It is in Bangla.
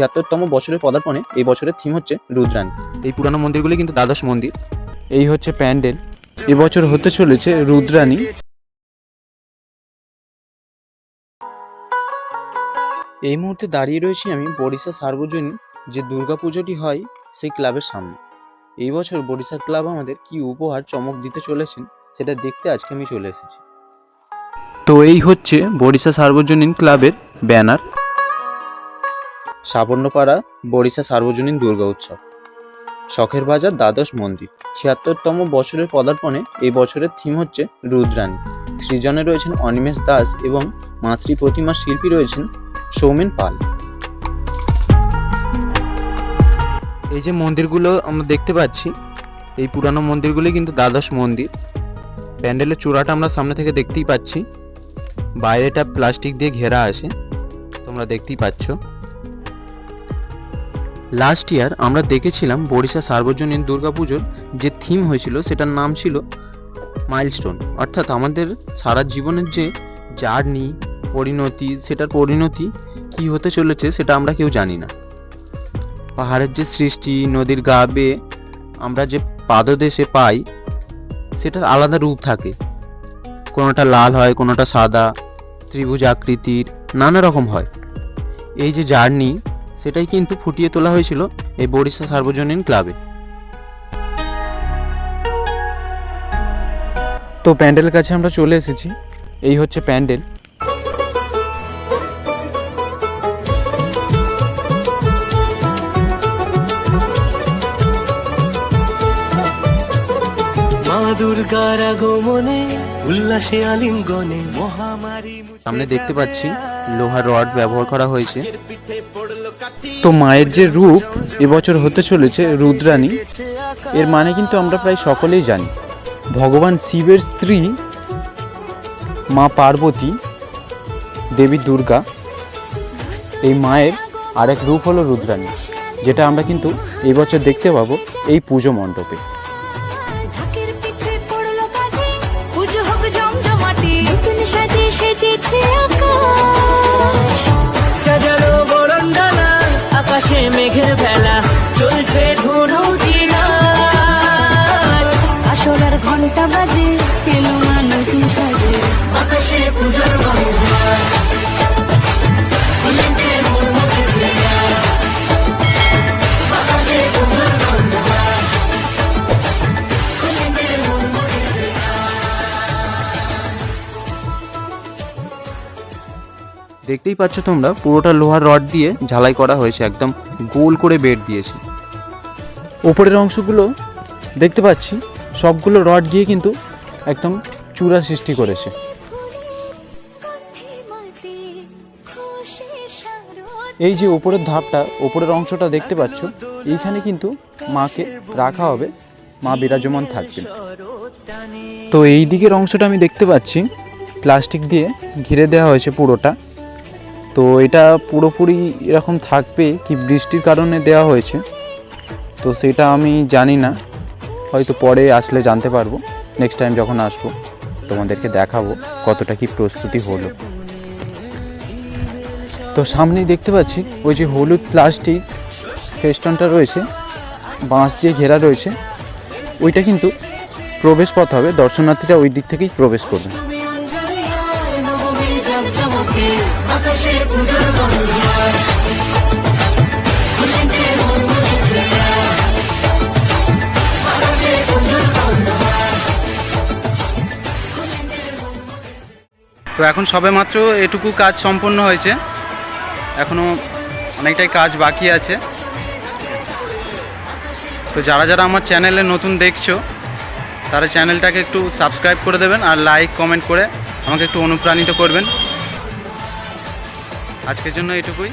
76তম বছরের পদার্পণে এই বছরের থিম হচ্ছে রুদ্রাণী। এই পুরানো মন্দিরগুলি কিন্তু দ্বাদশ মন্দির। এই হচ্ছে প্যান্ডেল। এবছর হতে চলেছে রুদ্রাণী। এই মুহূর্তে দাঁড়িয়ে রয়েছি আমি বরিশা সার্বজনীন যে দুর্গাপুজোটি হয় সেই ক্লাবের সামনে। এই বছর বরিশা ক্লাব আমাদের কি উপহার চমক দিতে চলেছেন সেটা দেখতে আজকে আমি চলে এসেছি। তো এই হচ্ছে বরিশা সার্বজনীন ক্লাবের ব্যানার। সাবর্ণপাড়া বরিশা সার্বজনীন দুর্গা উৎসব, শখের বাজার দ্বাদশ মন্দির। 76তম বছরের পদার্পণে এই বছরের থিম হচ্ছে রুদ্রাণী। সৃজনে রয়েছেন অনিমেষ দাস এবং মাতৃ প্রতিমার শিল্পী রয়েছেন সৌমেন পাল। এই যে মন্দিরগুলো আমরা দেখতে পাচ্ছি, এই পুরানো মন্দিরগুলি কিন্তু দ্বাদশ মন্দির। প্যান্ডেলের চূড়াটা আমরা সামনে থেকে দেখতেই পাচ্ছি, বাইরেটা প্লাস্টিক দিয়ে ঘেরা আছে, তোমরা দেখতেই পাচ্ছ। লাস্ট ইয়ার আমরা দেখেছিলাম বরিশা সার্বজনীন দুর্গাপুজোর যে থিম হয়েছিল সেটার নাম ছিল মাইলস্টোন, অর্থাৎ আমাদের সারা জীবনের যে জার্নি পরিণতি, সেটার পরিণতি কি হতে চলেছে সেটা আমরা কেউ জানি না। পাহাড়ের যে সৃষ্টি, নদীর গা বেয়ে আমরা যে পাদদেশে পাই সেটার আলাদা রূপ থাকে, কোনোটা লাল হয়, কোনোটা সাদা, ত্রিভুজ আকৃতির, নানা রকম হয়। এই যে জার্নি সেটাই কিন্তু ফুটিয়ে তোলা হয়েছিল এই বরিশা সার্বজনীন ক্লাবে। তো প্যান্ডেলের কাছে আমরা চলে এসেছি। এই হচ্ছে প্যান্ডেল। দুর্গার আগমনে উল্লাসে আলিঙ্গনে মহামারী। সামনে দেখতে পাচ্ছি লোহার রড ব্যবহার করা হয়েছে। তো মায়ের যে রূপ এবছর হতে চলেছে রুদ্রাণী, এর মানে কিন্তু আমরা প্রায় সকলেই জানি। ভগবান শিবের স্ত্রী মা পার্বতী, দেবী দুর্গা, এই মায়ের আরেক রূপ হলো রুদ্রাণী, যেটা আমরা কিন্তু এই বছর দেখতে পাবো এই পুজো মণ্ডপে। সাজানো বরণডালা, আকাশে মেঘের ভেলা, চলছে ধনুচিনা, আসরের ঘন্টা বাজে, এলো নতুন সাজে, আকাশে পূজার বন্ধন। দেখতেই পাচ্ছ তোমরা, পুরোটা লোহার রড দিয়ে ঝালাই করা হয়েছে, একদম গোল করে বেড দিয়েছে। ওপরের অংশগুলো দেখতে পাচ্ছি সবগুলো রড গিয়ে কিন্তু একদম চূড়া সৃষ্টি করেছে। এই যে উপরের ধাপটা, উপরের অংশটা দেখতে পাচ্ছ, এইখানে কিন্তু মাকে রাখা হবে, মা বিরাজমান থাকবেন। তো এই দিকের অংশটা আমি দেখতে পাচ্ছি প্লাস্টিক দিয়ে ঘিরে দেওয়া হয়েছে পুরোটা। তো এটা পুরোপুরি এরকম থাকবে কি বৃষ্টির কারণে দেওয়া হয়েছে, তো সেটা আমি জানি না, হয়তো পরে আসলে জানতে পারবো। নেক্সট টাইম যখন আসবো তোমাদেরকে দেখাবো কতটা কি প্রস্তুতি হলো। তো সামনেই দেখতে পাচ্ছি ওই যে হলুদ প্লাস্টিক ফেস্টনটা রয়েছে, বাঁশ দিয়ে ঘেরা রয়েছে, ওইটা কিন্তু প্রবেশ পথ হবে, দর্শনার্থীরা ওই দিক থেকেই প্রবেশ করবে। তো এখন সবে মাত্র এটুকু কাজ সম্পন্ন হয়েছে, এখনও অনেকটাই কাজ বাকি আছে। তো যারা যারা আমার চ্যানেলে নতুন দেখছো তারা চ্যানেলটাকে একটু সাবস্ক্রাইব করে দেবেন আর লাইক কমেন্ট করে আমাকে একটু অনুপ্রাণিত করবেন। আজকের জন্য এটুকুই।